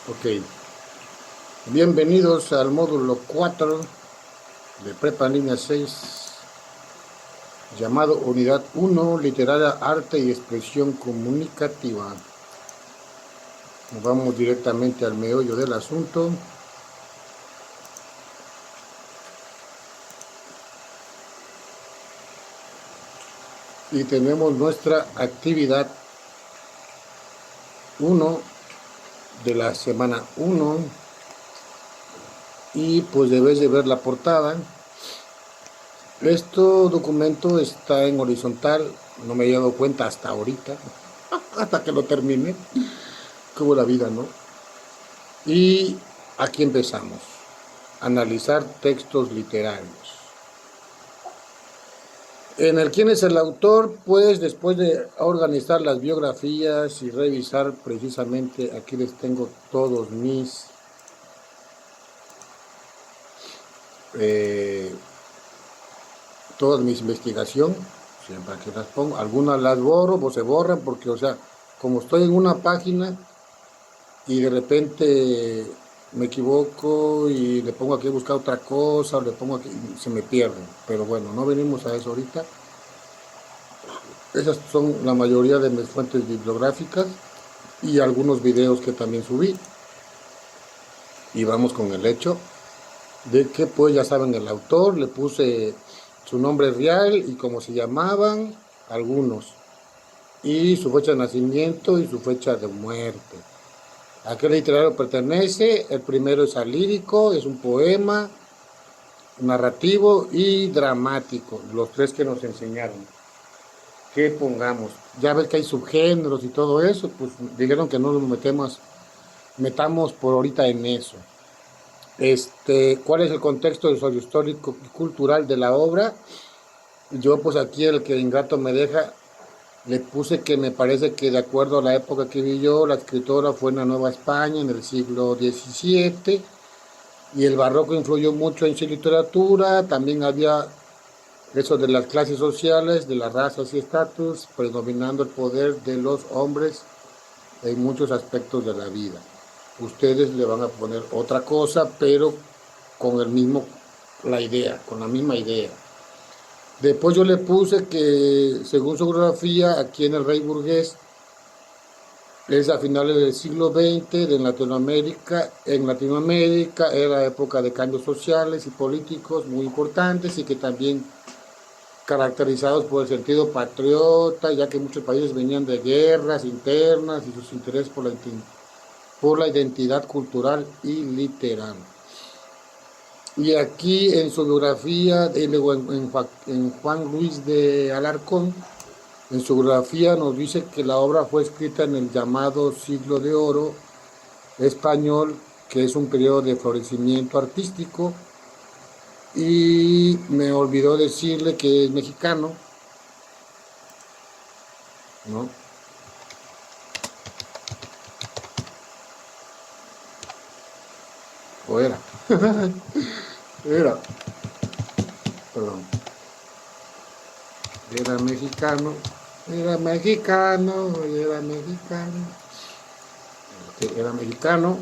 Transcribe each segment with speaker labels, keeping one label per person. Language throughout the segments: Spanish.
Speaker 1: Ok, bienvenidos al módulo 4 de Prepa en Línea 6, llamado Unidad 1, Literaria, Arte y Expresión Comunicativa. Nos vamos directamente al meollo del asunto. Y tenemos nuestra actividad 1 de la semana 1. Y pues debes de ver la portada. Este documento está en horizontal, no me he dado cuenta hasta ahorita, hasta que lo termine. Como la vida, ¿no? Y aquí empezamos. Analizar textos literarios. En el quién es el autor, pues después de organizar las biografías y revisar precisamente, aquí les tengo todos mis toda mi investigación, siempre aquí las pongo, algunas las borro, pues se borran porque, o sea, como estoy en una página y de repente me equivoco y le pongo aquí a buscar otra cosa, o le pongo aquí, se me pierden. Pero bueno, no venimos a eso ahorita. Esas son la mayoría de mis fuentes bibliográficas y algunos videos que también subí. Y vamos con el hecho de que, pues ya saben, el autor, le puse su nombre real y cómo se llamaban algunos, y su fecha de nacimiento y su fecha de muerte. ¿A qué literario pertenece? El primero es alírico, es un poema, narrativo y dramático, los tres que nos enseñaron. ¿Qué pongamos? Ya ves que hay subgéneros y todo eso, pues dijeron que no nos metamos por ahorita en eso. ¿Cuál es el contexto histórico y cultural de la obra? Yo pues aquí el que Ingrato me deja, le puse que me parece que de acuerdo a la época que vivió, la escritora fue en la Nueva España en el siglo XVII, y el barroco influyó mucho en su literatura. También había eso de las clases sociales, de las razas y estatus, predominando el poder de los hombres en muchos aspectos de la vida. Ustedes le van a poner otra cosa, pero con con la misma idea. Después yo le puse que, según su biografía, aquí en el Rey Burgués, es a finales del siglo XX de Latinoamérica. En Latinoamérica era época de cambios sociales y políticos muy importantes y que también caracterizados por el sentido patriota, ya que muchos países venían de guerras internas y sus intereses por la identidad cultural y literal. Y aquí en su biografía, en Juan Luis de Alarcón, en su biografía nos dice que la obra fue escrita en el llamado Siglo de Oro español, que es un periodo de florecimiento artístico, y me olvidó decirle que es mexicano, ¿no? O era, era, perdón, era mexicano, era mexicano, era mexicano, era mexicano.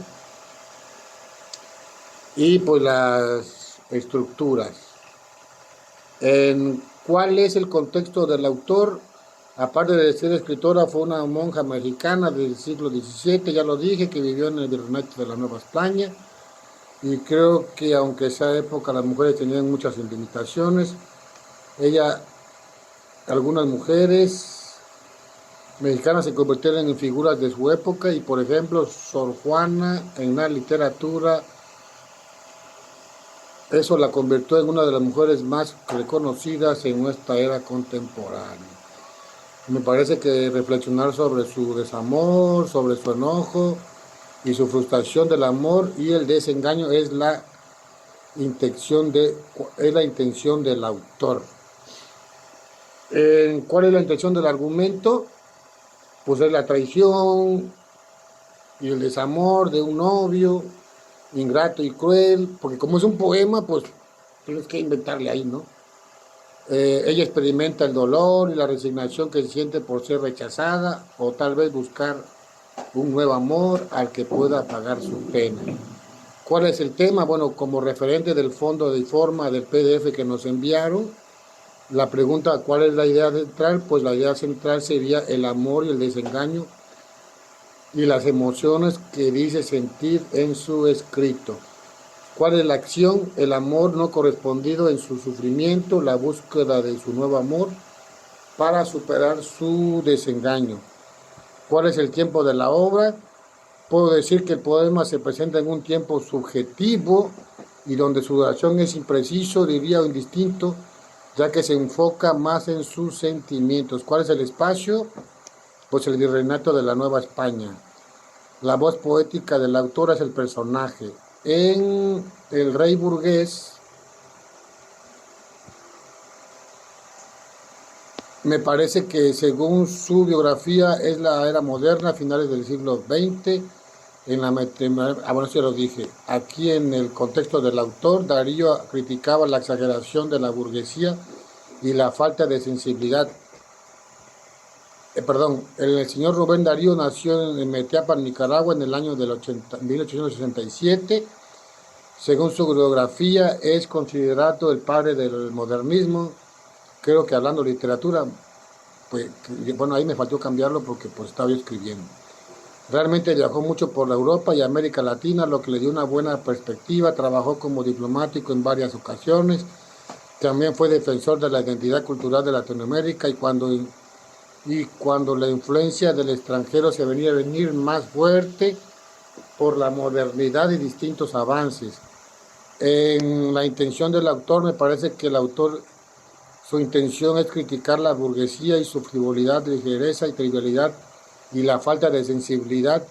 Speaker 1: Y pues las estructuras. ¿Cuál es el contexto del autor? Aparte de ser escritora, fue una monja mexicana del siglo XVII, ya lo dije, que vivió en el Virreinato de la Nueva España. Y creo que aunque esa época las mujeres tenían muchas limitaciones, algunas mujeres mexicanas se convirtieron en figuras de su época, y por ejemplo, Sor Juana en la literatura, eso la convirtió en una de las mujeres más reconocidas en nuestra era contemporánea. Me parece que reflexionar sobre su desamor, sobre su enojo y su frustración del amor y el desengaño es la intención del autor. ¿Cuál es la intención del argumento? Pues es la traición y el desamor de un novio ingrato y cruel, porque como es un poema, pues tienes que inventarle ahí, ¿no? Ella experimenta el dolor y la resignación que siente por ser rechazada, o tal vez buscar un nuevo amor al que pueda pagar su pena. ¿Cuál es el tema? Bueno, como referente del fondo de forma del PDF que nos enviaron, la pregunta, ¿cuál es la idea central? Pues la idea central sería el amor y el desengaño y las emociones que dice sentir en su escrito. ¿Cuál es la acción? El amor no correspondido en su sufrimiento, la búsqueda de su nuevo amor para superar su desengaño. ¿Cuál es el tiempo de la obra? Puedo decir que el poema se presenta en un tiempo subjetivo y donde su duración es impreciso, diría, o indistinto, ya que se enfoca más en sus sentimientos. ¿Cuál es el espacio? Pues el virreinato de la Nueva España. La voz poética del autor es el personaje. En El Rey Burgués, me parece que según su biografía es la era moderna, finales del siglo XX. Bueno, sí lo dije. Aquí en el contexto del autor, Darío criticaba la exageración de la burguesía y la falta de sensibilidad. El señor Rubén Darío nació en Metiapan, Nicaragua, en el año del 1867. Según su biografía, es considerado el padre del modernismo. Creo que hablando de literatura, pues, bueno, ahí me faltó cambiarlo porque pues estaba yo escribiendo. Realmente viajó mucho por Europa y América Latina, lo que le dio una buena perspectiva. Trabajó como diplomático en varias ocasiones. También fue defensor de la identidad cultural de Latinoamérica y cuando la influencia del extranjero se venía a venir más fuerte por la modernidad y distintos avances. En la intención del autor, me parece que el autor, su intención es criticar la burguesía y su frivolidad, ligereza y trivialidad y la falta de sensibilidad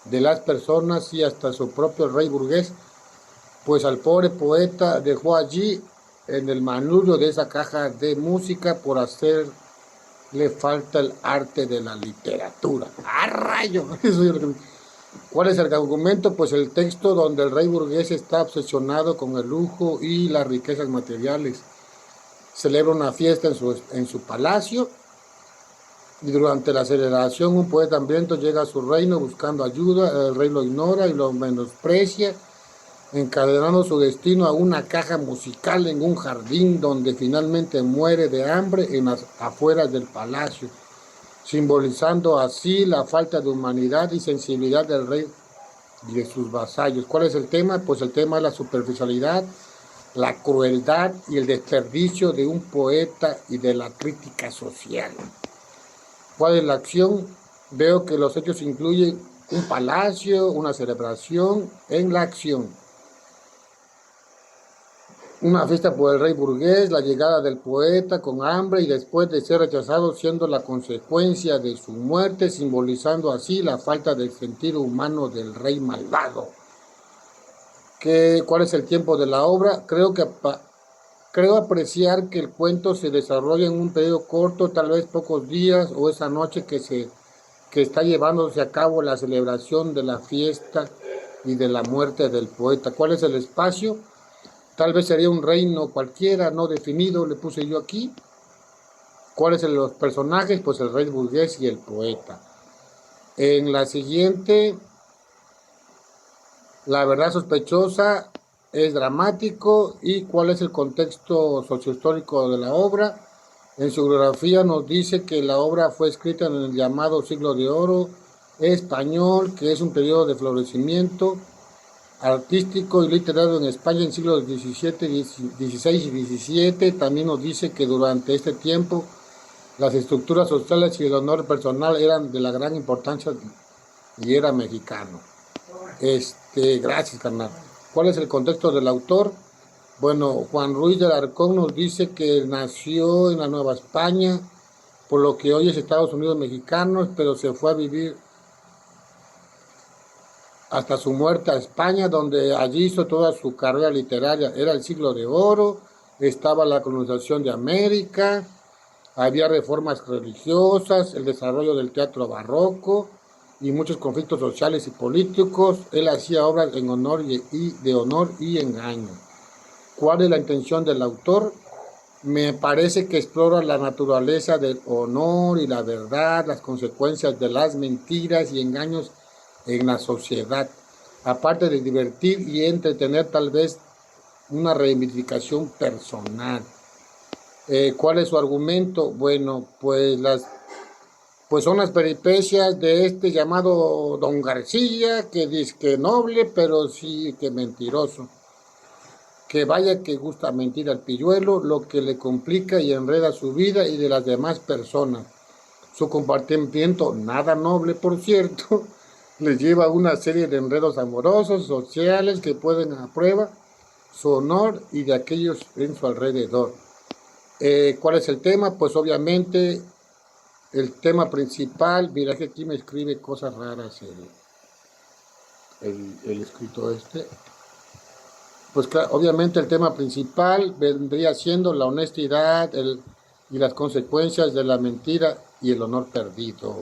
Speaker 1: de las personas y hasta su propio rey burgués, pues al pobre poeta dejó allí en el manubrio de esa caja de música por hacerle falta el arte de la literatura. ¡Ah, rayo! ¿Cuál es el argumento? Pues el texto donde el rey burgués está obsesionado con el lujo y las riquezas materiales. Celebra una fiesta en su palacio y durante la celebración un poeta hambriento llega a su reino buscando ayuda. El rey lo ignora y lo menosprecia, encadenando su destino a una caja musical en un jardín donde finalmente muere de hambre en las afueras del palacio, simbolizando así la falta de humanidad y sensibilidad del rey y de sus vasallos. ¿Cuál es el tema? Pues el tema es la superficialidad, la crueldad y el desperdicio de un poeta y de la crítica social. ¿Cuál es la acción? Veo que los hechos incluyen un palacio, una celebración en la acción, una fiesta por el rey burgués, la llegada del poeta con hambre y después de ser rechazado siendo la consecuencia de su muerte, simbolizando así la falta del sentido humano del rey malvado. ¿Cuál es el tiempo de la obra? Creo apreciar que el cuento se desarrolla en un periodo corto, tal vez pocos días, o esa noche que está llevándose a cabo la celebración de la fiesta y de la muerte del poeta. ¿Cuál es el espacio? Tal vez sería un reino cualquiera, no definido, le puse yo aquí. ¿Cuáles son los personajes? Pues el rey burgués y el poeta. En la siguiente, la verdad sospechosa, es dramático. ¿Y cuál es el contexto sociohistórico de la obra? En su biografía nos dice que la obra fue escrita en el llamado Siglo de Oro español, que es un periodo de florecimiento artístico y literario en España en siglos XVII, XVI y XVII. También nos dice que durante este tiempo las estructuras sociales y el honor personal eran de la gran importancia y era mexicano. Gracias, carnal. ¿Cuál es el contexto del autor? Bueno, Juan Ruiz de Alarcón nos dice que nació en la Nueva España, por lo que hoy es Estados Unidos mexicanos, pero se fue a vivir hasta su muerte a España, donde allí hizo toda su carrera literaria. Era el siglo de oro, estaba la colonización de América, había reformas religiosas, el desarrollo del teatro barroco y muchos conflictos sociales y políticos. Él hacía obras en honor de honor y engaño. ¿Cuál es la intención del autor? Me parece que explora la naturaleza del honor y la verdad, las consecuencias de las mentiras y engaños en la sociedad, aparte de divertir y entretener, tal vez una reivindicación personal. ¿Cuál es su argumento? Bueno, pues son las peripecias de este llamado Don García, que dice que noble, pero sí que mentiroso. Que vaya que gusta mentir al pilluelo, lo que le complica y enreda su vida y de las demás personas. Su comportamiento, nada noble por cierto, le lleva a una serie de enredos amorosos, sociales, que ponen a prueba su honor y de aquellos en su alrededor. ¿Cuál es el tema? Pues obviamente el tema principal, mira que aquí me escribe cosas raras el escrito este. Pues claro, obviamente el tema principal vendría siendo la honestidad y las consecuencias de la mentira y el honor perdido.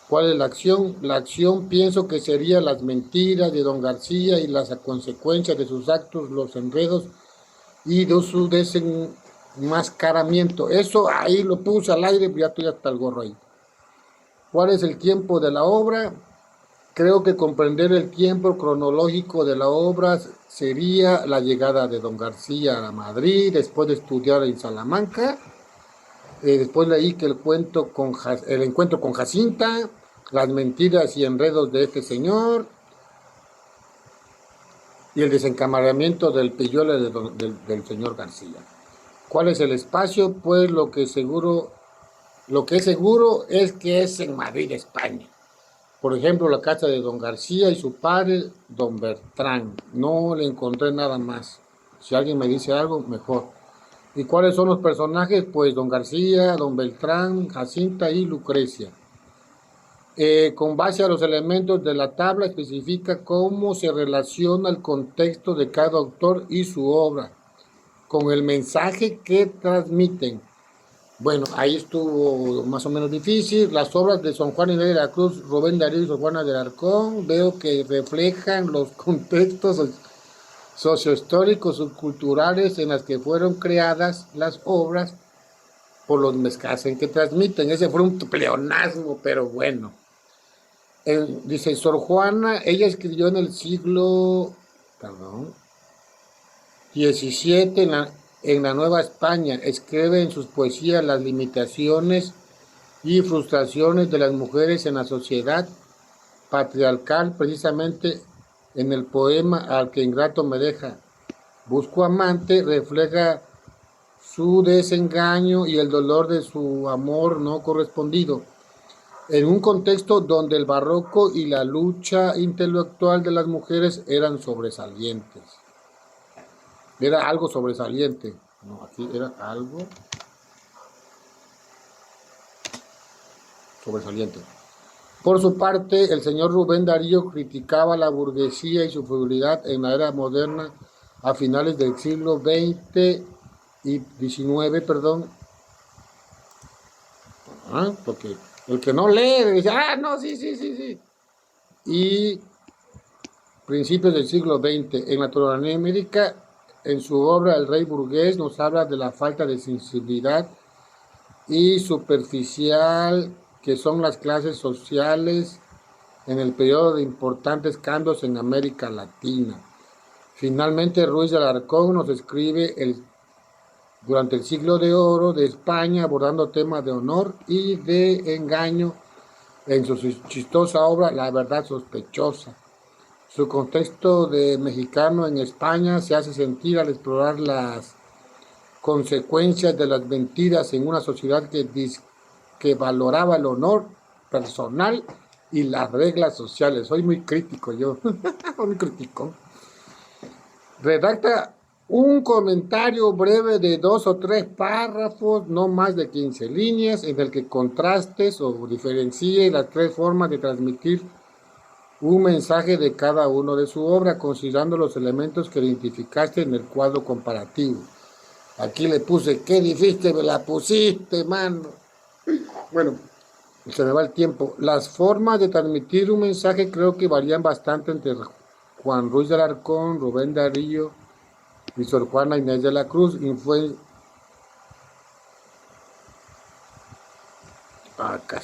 Speaker 1: ¿Cuál es la acción? La acción pienso que sería las mentiras de Don García y las consecuencias de sus actos, los enredos y de su desenmascaramiento. Eso ahí lo puse al aire, ya estoy hasta el gorro ahí. ¿Cuál es el tiempo de la obra? Creo que comprender el tiempo cronológico de la obra sería la llegada de Don García a Madrid, después de estudiar en Salamanca. Después leí que el encuentro con Jacinta, las mentiras y enredos de este señor y el desencamaramiento del pilluelo del señor García. ¿Cuál es el espacio? Pues lo que es seguro es que es en Madrid, España. Por ejemplo, la casa de Don García y su padre, Don Bertrán. No le encontré nada más. Si alguien me dice algo, mejor. ¿Y cuáles son los personajes? Pues Don García, Don Beltrán, Jacinta y Lucrecia. Con base a los elementos de la tabla, especifica cómo se relaciona el contexto de cada autor y su obra, con el mensaje que transmiten. Bueno, ahí estuvo más o menos difícil. Las obras de San Juan Inés de la Cruz, Rubén Darío y Sor Juana de Alarcón, veo que reflejan los contextos sociohistóricos, subculturales en las que fueron creadas las obras por los mensajes que transmiten. Ese fue un pleonasmo, pero bueno. Dice Sor Juana, ella escribió en el siglo XVII en la Nueva España. Escribe en sus poesías las limitaciones y frustraciones de las mujeres en la sociedad patriarcal, precisamente en el poema Al que ingrato me deja, busco amante, refleja su desengaño y el dolor de su amor no correspondido, en un contexto donde el barroco y la lucha intelectual de las mujeres eran sobresalientes. Era algo sobresaliente. No, aquí era algo sobresaliente. Por su parte, el señor Rubén Darío criticaba la burguesía y su frivolidad en la era moderna a finales del siglo XX y XIX, porque el que no lee dice, no, sí. Y principios del siglo XX, en Latinoamérica, en su obra El Rey Burgués, nos habla de la falta de sensibilidad y superficial que son las clases sociales en el periodo de importantes cambios en América Latina. Finalmente, Ruiz de Alarcón nos escribe durante el siglo de oro de España, abordando temas de honor y de engaño en su chistosa obra La verdad sospechosa. Su contexto de mexicano en España se hace sentir al explorar las consecuencias de las mentiras en una sociedad que valoraba el honor personal y las reglas sociales. Soy muy crítico yo, muy crítico. Redacta un comentario breve de 2 o 3 párrafos, no más de 15 líneas, en el que contrastes o diferencie las 3 formas de transmitir un mensaje de cada uno de su obra, considerando los elementos que identificaste en el cuadro comparativo. Aquí le puse, qué difícil me la pusiste, mano. Bueno, se me va el tiempo. Las formas de transmitir un mensaje creo que varían bastante entre Juan Ruiz de Alarcón, Rubén Darío y Sor Juana Inés de la Cruz. Acá,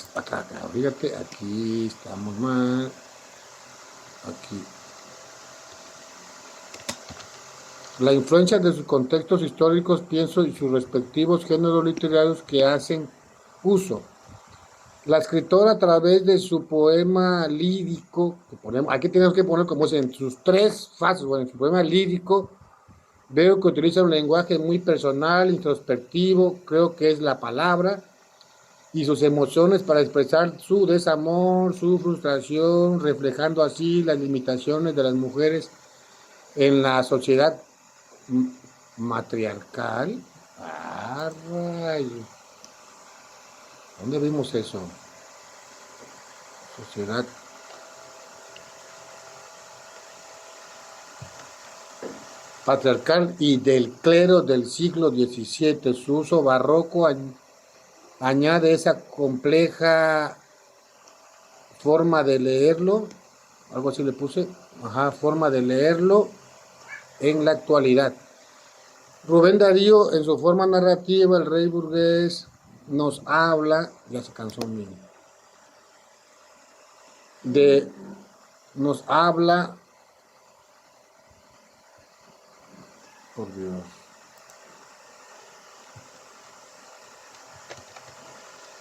Speaker 1: fíjate, aquí estamos mal. aquí. La influencia de sus contextos históricos, pienso, y sus respectivos géneros literarios que hacen uso. La escritora, a través de su poema lírico, aquí tenemos que poner como en sus tres fases, bueno, en su poema lírico, veo que utiliza un lenguaje muy personal, introspectivo, creo que es la palabra, y sus emociones para expresar su desamor, su frustración, reflejando así las limitaciones de las mujeres en la sociedad matriarcal. Ah, rayos. ¿Dónde vimos eso? Sociedad patriarcal y del clero del siglo XVII. Su uso barroco añade esa compleja forma de leerlo, algo así le puse, forma de leerlo en la actualidad. Rubén Darío, en su forma narrativa, el rey burgués, nos habla, ya se cansó un niño, nos habla, por Dios,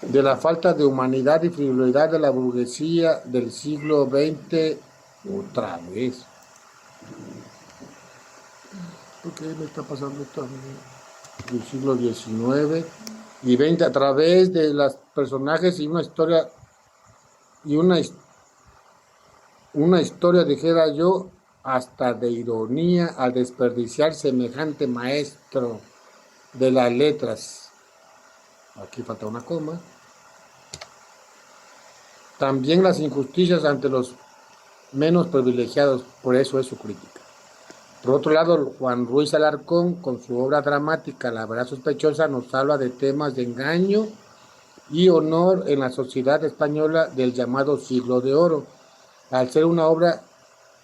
Speaker 1: de la falta de humanidad y frivolidad de la burguesía del siglo XX, otra vez. ¿Por qué me está pasando esto a mí? Del siglo XIX y XX, a través de los personajes y una historia, dijera yo, hasta de ironía al desperdiciar semejante maestro de las letras. Aquí falta una coma. También las injusticias ante los menos privilegiados, por eso es su crítica. Por otro lado, Juan Ruiz Alarcón, con su obra dramática La verdad sospechosa, nos habla de temas de engaño y honor en la sociedad española del llamado Siglo de Oro. Al ser una obra,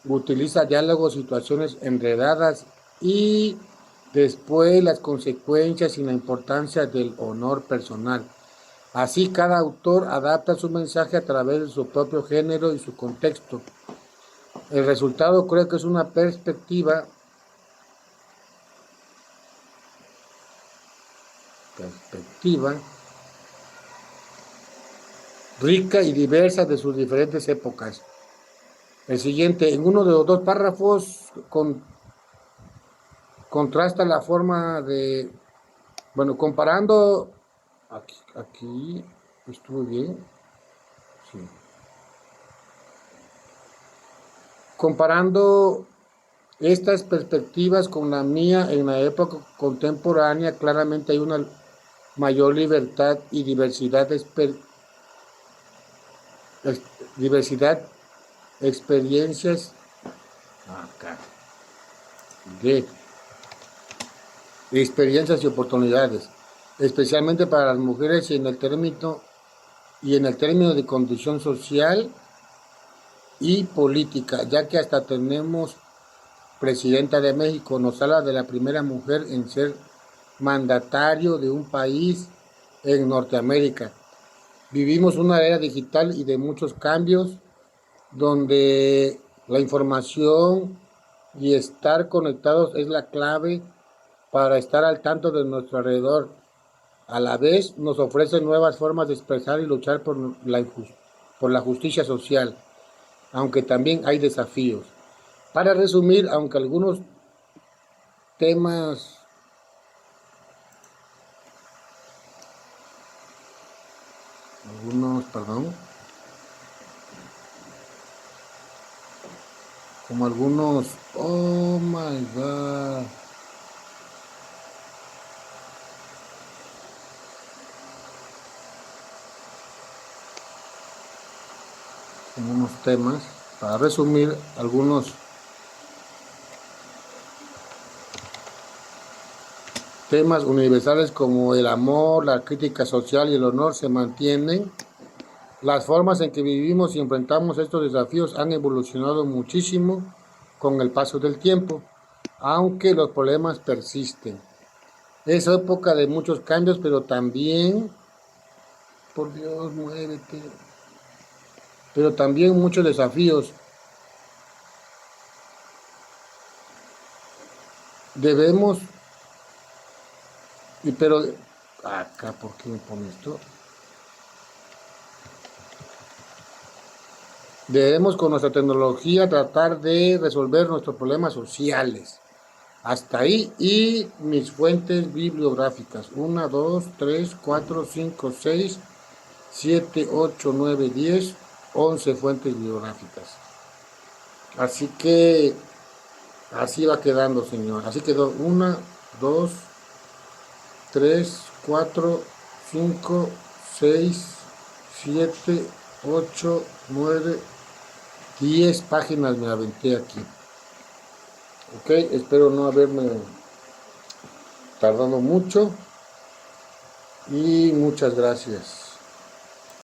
Speaker 1: utiliza diálogos, situaciones enredadas y después las consecuencias y la importancia del honor personal. Así, cada autor adapta su mensaje a través de su propio género y su contexto. El resultado creo que es una perspectiva rica y diversa de sus diferentes épocas. El siguiente, en uno de los dos párrafos, contrasta la forma de, comparando, aquí estuvo bien, sí. Comparando estas perspectivas con la mía en la época contemporánea, claramente hay una mayor libertad y diversidad experiencias de experiencias y oportunidades, especialmente para las mujeres y en el término de condición social y política, ya que hasta tenemos presidenta de México. Nos habla de la primera mujer en ser mandatario de un país en Norteamérica. Vivimos una era digital y de muchos cambios, donde la información y estar conectados es la clave para estar al tanto de nuestro alrededor. A la vez nos ofrece nuevas formas de expresar y luchar por la justicia social, aunque también hay desafíos. Para resumir, aunque algunos temas oh my god, algunos temas, para resumir, algunos temas universales como el amor, la crítica social y el honor se mantienen. Las formas en que vivimos y enfrentamos estos desafíos han evolucionado muchísimo con el paso del tiempo, aunque los problemas persisten. Es época de muchos cambios, pero también, por Dios, muévete, pero también muchos desafíos. debemos, pero acá, ¿por qué me pone esto? Debemos con nuestra tecnología tratar de resolver nuestros problemas sociales. Hasta ahí. Y mis fuentes bibliográficas. 1, 2, 3, 4, 5, 6, 7, 8, 9, 10, 11 fuentes bibliográficas. Así que así va quedando, señor. Así quedó 1, 2, 3, 4, 5, 6, 7, 8, 9, 10 páginas me aventé aquí. Ok, espero no haberme tardado mucho y muchas gracias.